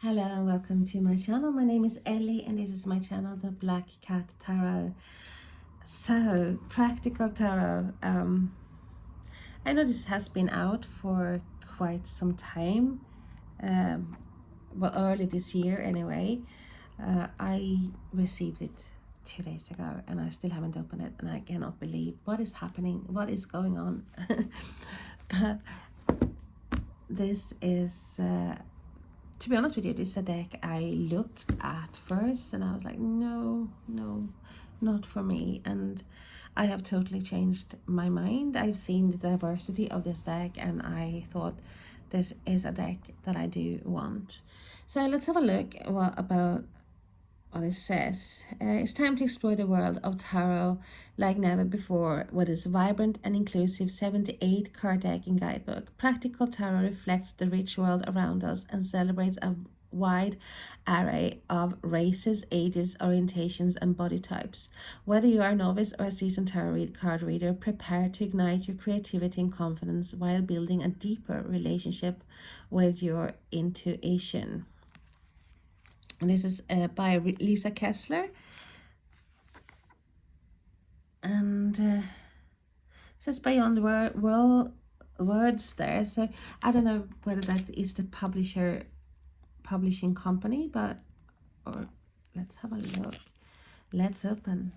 Hello and welcome to my channel. My name is Ellie and this is my channel, The Black Cat Tarot. So, Practical Tarot. I know this has been out for quite some time. Well, early this year anyway. I received it 2 days ago and I still haven't opened it, and I cannot believe what is happening, what is going on. But this is... to be honest with you, this is a deck I looked at first and I was like, no, not for me. And I have totally changed my mind. I've seen the diversity of this deck and I thought this is a deck that I do want. So let's have a look about what it says. It's time to explore the world of tarot like never before with its vibrant and inclusive 78 card deck and guidebook. Practical Tarot reflects the rich world around us and celebrates a wide array of races, ages, orientations, and body types. Whether you are a novice or a seasoned tarot card reader, prepare to ignite your creativity and confidence while building a deeper relationship with your intuition. And this is by Lisa Kessler. And it says Beyond Words there. So I don't know whether that is the publishing company, but or let's have a look. Let's open.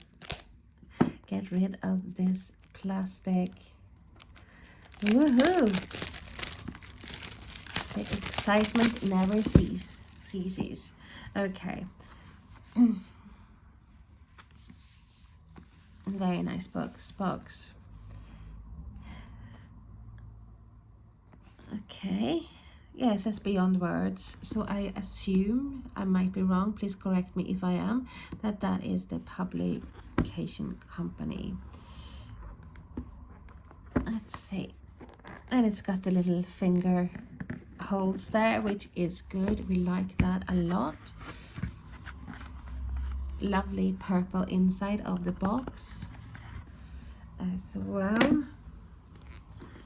Get rid of this plastic. Woohoo! The excitement never ceases. Okay. Very nice box. Okay. Yeah, it says Beyond Words. So I assume, I might be wrong, please correct me if I am, that is the publication company. Let's see. And it's got the little finger holes there, which is good. We like that a lot. Lovely purple inside of the box as well.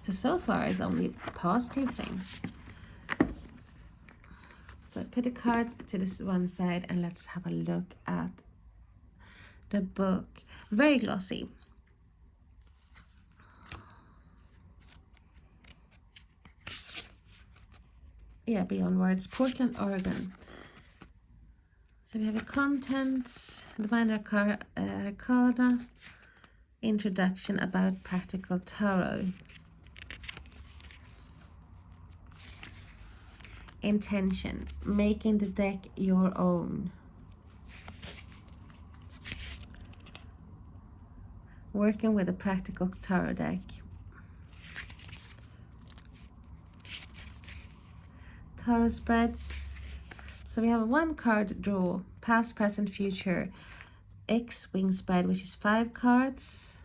So far it's only positive things. So I put the cards to this one side and let's have a look at the book. Very glossy. Yeah, Beyond Words, Portland, Oregon. So we have the contents, the minor arcana, introduction about Practical Tarot, intention, making the deck your own, working with a Practical Tarot deck, tarot spreads. So we have one card draw, past, present, future, X-wing spread, which is 5 cards.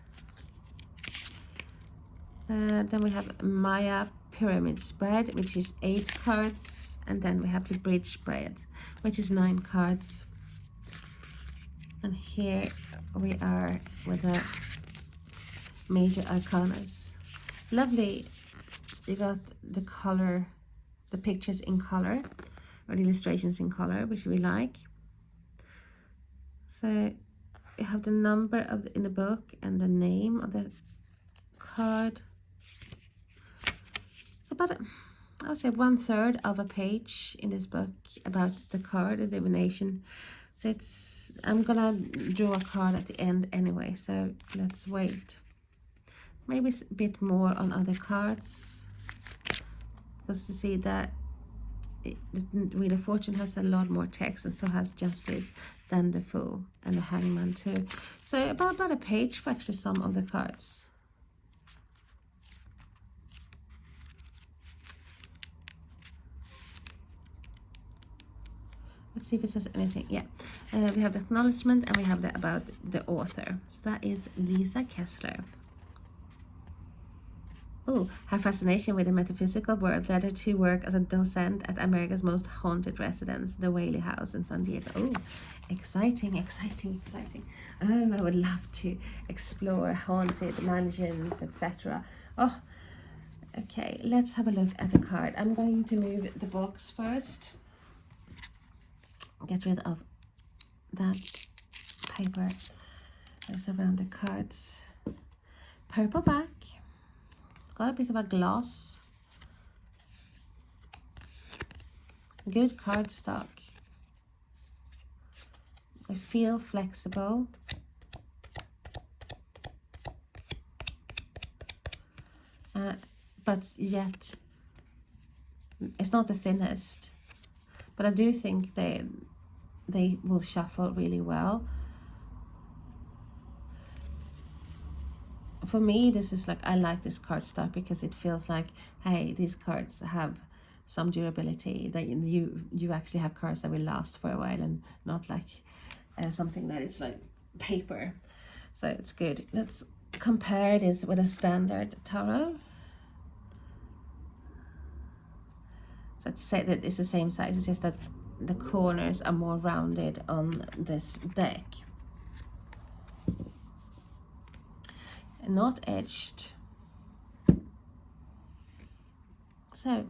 Then we have Maya pyramid spread, which is 8 cards. And then we have the bridge spread, which is 9 cards. And here we are with the major arcanas. Lovely. You got the color, the pictures in color, or the illustrations in color, which we like. So you have the number of in the book and the name of the card. It's about I would say 1/3 of a page in this book about the card, the divination. So I'm gonna draw a card at the end anyway, so let's wait. Maybe it's a bit more on other cards, because to see that the Wheel of Fortune has a lot more text, and so has Justice than the Fool and the Hangman too. So about a page for actually some of the cards. Let's see if it says anything. Yeah, we have the acknowledgement and we have the about the author. So that is Lisa Kessler. Oh, her fascination with the metaphysical world led her to work as a docent at America's most haunted residence, the Whaley House in San Diego. Oh, exciting. Oh, I would love to explore haunted mansions, etc. Oh, okay, let's have a look at the card. I'm going to move the box first. get rid of that paper that's around the cards. Purple back. It's got a bit of a gloss. Good cardstock. I feel flexible. But yet it's not the thinnest. But I do think they will shuffle really well. For me, this is like, I like this cardstock because it feels like, hey, these cards have some durability, that you actually have cards that will last for a while, and not like something that is like paper. So it's good. Let's compare this with a standard tarot. So let's say that it's the same size, it's just that the corners are more rounded on this deck. Not edged. So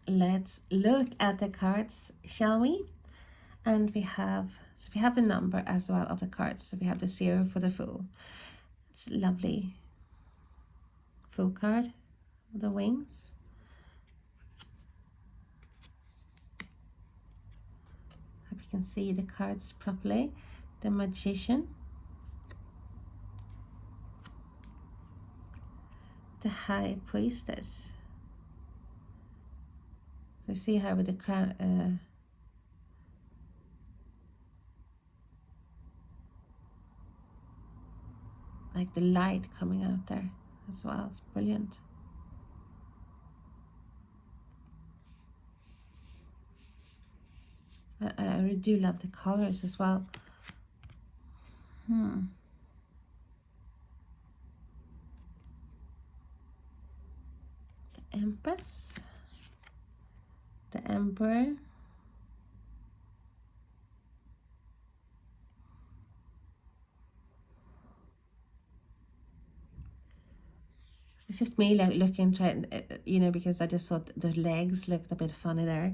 let's look at the cards, shall we? And we have the number as well of the cards. So we have the 0 for the Fool. It's lovely. Fool card with the wings. Hope you can see the cards properly. The Magician. The High Priestess. So you see her with the crown, like the light coming out there as well. It's brilliant. I really do love the colors as well. The Empress. The Emperor. It's just me like looking, trying, you know, because I just thought the legs looked a bit funny there.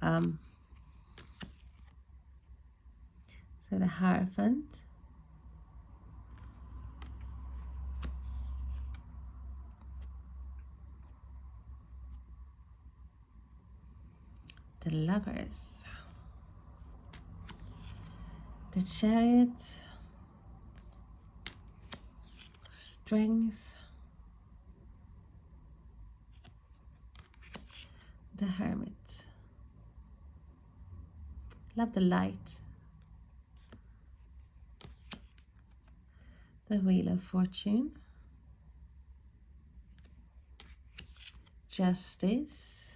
So the Hierophant. The Lovers. The Chariot. Strength. The Hermit. Love the light. The Wheel of Fortune. Justice.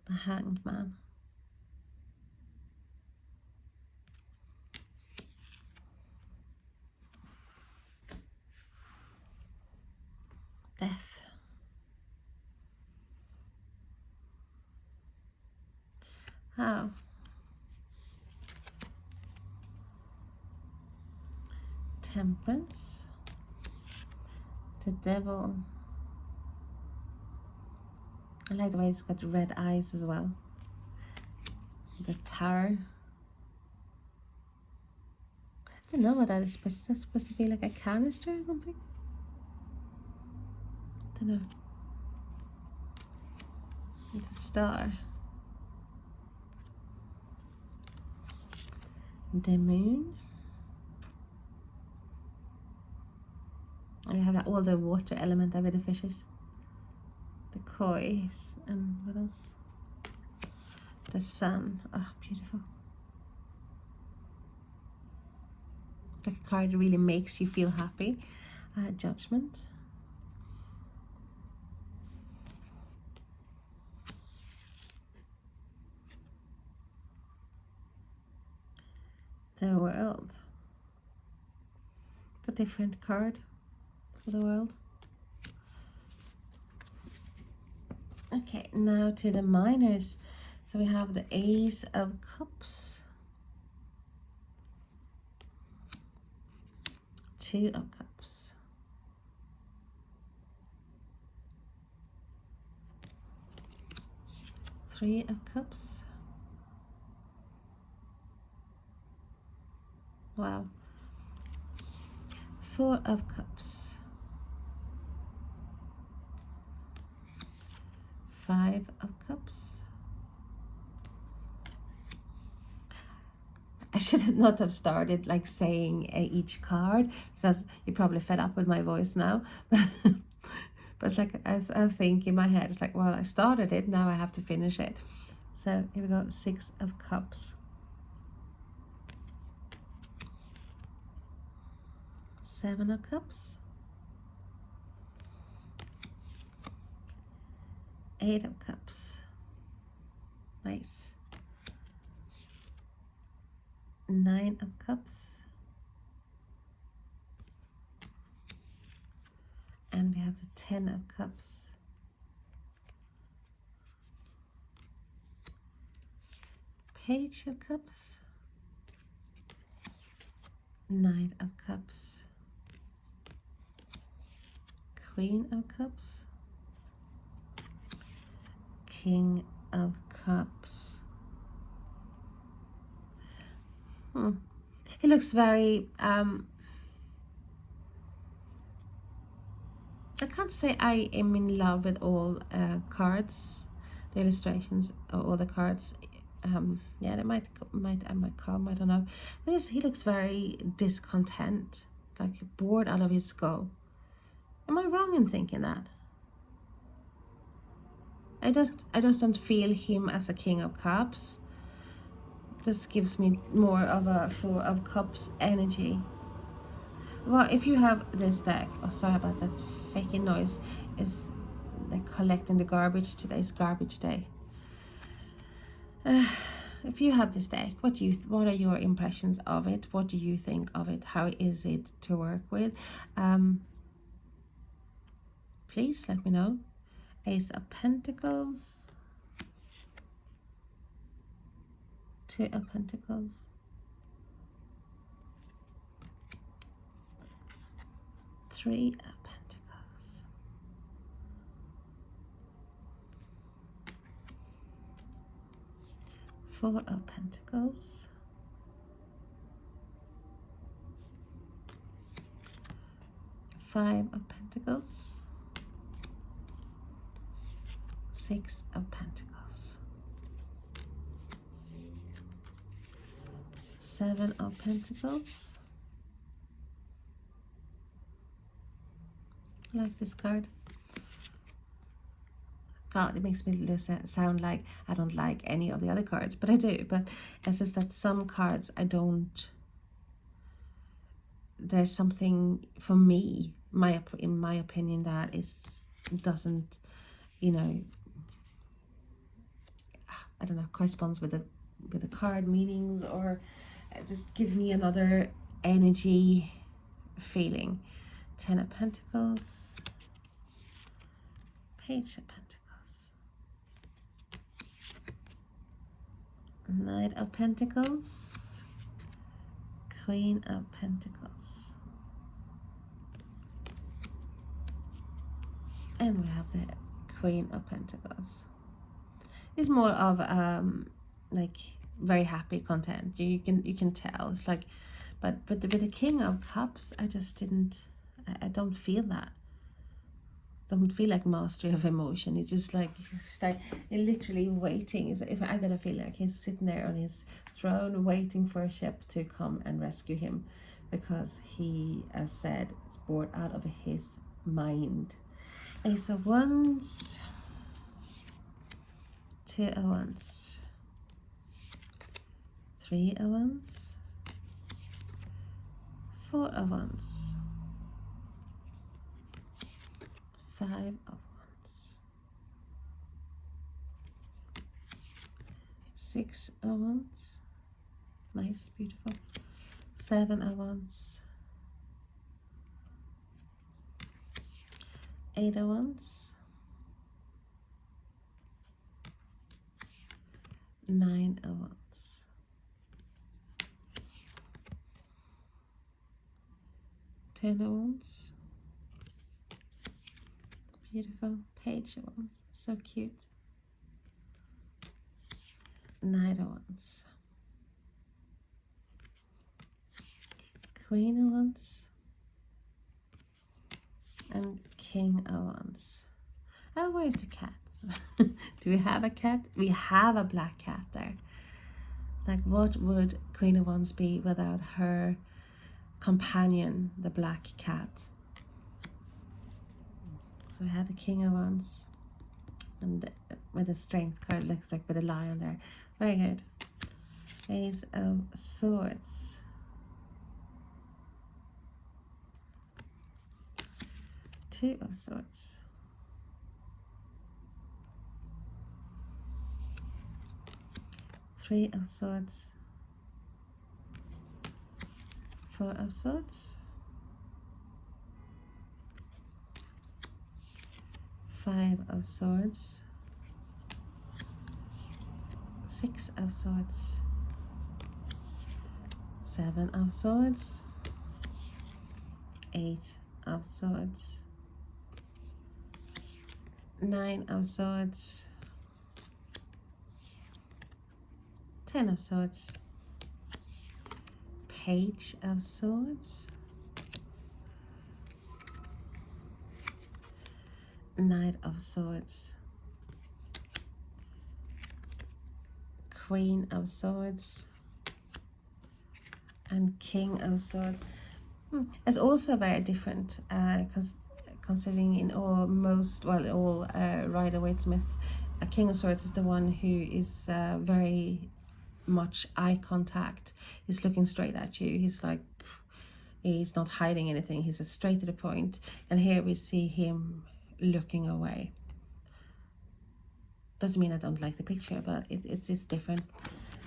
The Hanged Man. Death. Oh. Temperance. The Devil. I like the way it's got red eyes as well. The Tower. I don't know what that is. Is that supposed to be like a canister or something? I don't know. With a star. The Moon. And we have all the water element there with the fishes. The Kois. And what else? The Sun. Oh, beautiful. The card really makes you feel happy. Judgment. The World. It's a different card for the World. Okay, now to the minors. So we have the Ace of Cups. 2 of Cups. Three of Cups. Wow. Four of Cups. Five of Cups. I should not have started like saying each card, because you're probably fed up with my voice now. But it's like, as I think in my head, it's like, well, I started it, now I have to finish it. So here we go. Six of Cups. Seven of Cups. Eight of Cups. Nice. Nine of Cups. And we have the 10 of Cups. Page of Cups. Nine of Cups. Queen of Cups. King of Cups. He looks very I can't say I am in love with all cards, the illustrations, or all the cards. Yeah, they might come, I don't know. He looks very discontent, like bored out of his skull. Am I wrong in thinking that? I just don't feel him as a King of Cups. This gives me more of a Four of Cups energy. Well, if you have this deck, oh, sorry about that faking noise, is they're collecting the garbage. Today's garbage day. If you have this deck, what are your impressions of it? What do you think of it? How is it to work with? Please let me know. Ace of Pentacles. Two of Pentacles. Three of Pentacles. Four of Pentacles. Five of Pentacles. Six of Pentacles. Seven of Pentacles. I like this card. God, it makes me sound like I don't like any of the other cards, but I do. But it's just that some cards I don't. There's something for me, in my opinion, that doesn't, you know, I don't know, corresponds with the card meanings, or just give me another energy feeling. Ten of Pentacles. Page of Pentacles. Knight of Pentacles. Queen of Pentacles. And we have the Queen of Pentacles. It's more of like very happy, content. You can tell. It's like, but with the King of Cups, I just didn't. I don't feel that. Don't feel like mastery of emotion. It's just like you're literally waiting. If I gotta feel like he's sitting there on his throne waiting for a ship to come and rescue him, because he, as said, is bored out of his mind. Ace of Wands. Two of Wands. Three of Wands. Four of Wands. Five of Wands. Six of Wands. Nice, beautiful. Seven of Wands. Eight of Wands. Nine of Wands. Ten of Wands. Beautiful. Page of Wands. So cute. Knight of Wands, Queen of Wands, and King of Wands. Oh, where's the cat? Do we have a cat? We have a black cat there. It's like, what would Queen of Wands be without her companion, the black cat? So we have the King of Wands, and with the Strength card, looks like with a lion there. Very good. Ace of Swords, Two of Swords, Three of Swords, Four of Swords, Five of Swords, Six of Swords, Seven of Swords, Eight of Swords, Nine of Swords, Ten of Swords, Page of Swords, Knight of Swords, Queen of Swords, and King of Swords. It's also very different, because considering in all Rider-Waite-Smith, a King of Swords is the one who is very much eye contact. He's looking straight at you. He's like, he's not hiding anything. He's straight to the point. And here we see him looking away. Doesn't mean I don't like the picture, but it's different.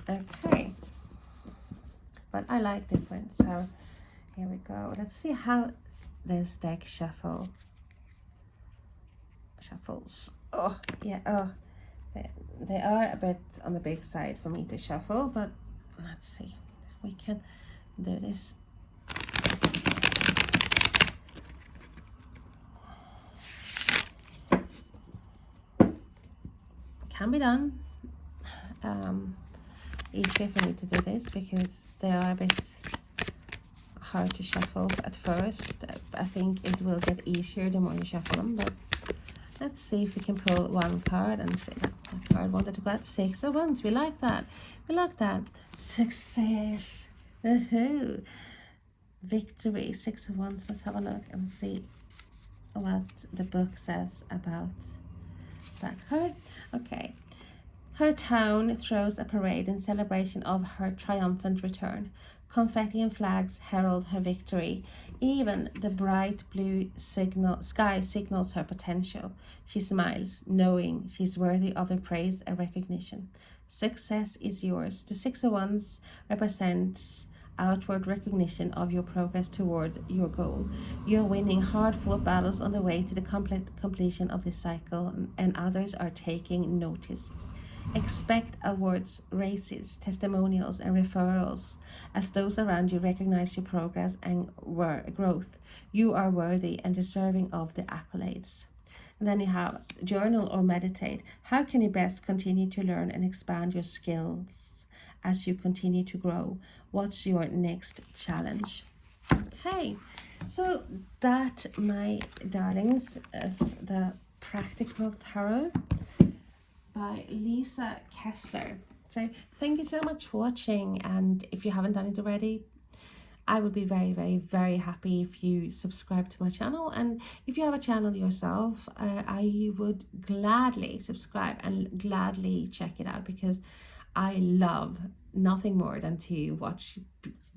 Okay, but I like different. So here we go. Let's see how this deck shuffles. Oh yeah. Oh, they are a bit on the big side for me to shuffle, but let's see if we can do this. Can be done. Easier for me to do this because they are a bit hard to shuffle at first. I think it will get easier the more you shuffle them, but let's see if we can pull one card and see that card wanted to go out. Six of Wands. We like that. We like that. Success. Woohoo. Victory. Six of Wands. Let's have a look and see what the book says about that card. Okay. Her town throws a parade in celebration of her triumphant return. Confetti and flags herald her victory. Even the bright blue sky signals her potential. She smiles, knowing she's worthy of the praise and recognition. Success is yours. The Six of Wands represents outward recognition of your progress toward your goal. You're winning hard-fought battles on the way to the completion of this cycle, and others are taking notice. Expect awards, raises, testimonials, and referrals as those around you recognize your progress and growth. You are worthy and deserving of the accolades. And then you have journal or meditate. How can you best continue to learn and expand your skills as you continue to grow? What's your next challenge? Okay, so that, my darlings, is the Practical Tarot by Lisa Kessler. So thank you so much for watching, and if you haven't done it already, I would be very, very, very happy if you subscribe to my channel. And if you have a channel yourself, I would gladly subscribe and gladly check it out, because I love nothing more than to watch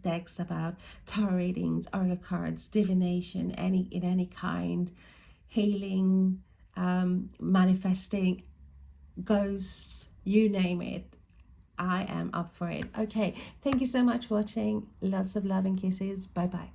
decks about tarot readings, oracle cards, divination, in any kind, healing, manifesting, ghosts, you name it. I am up for it. Okay, thank you so much for watching. Lots of love and kisses. Bye bye.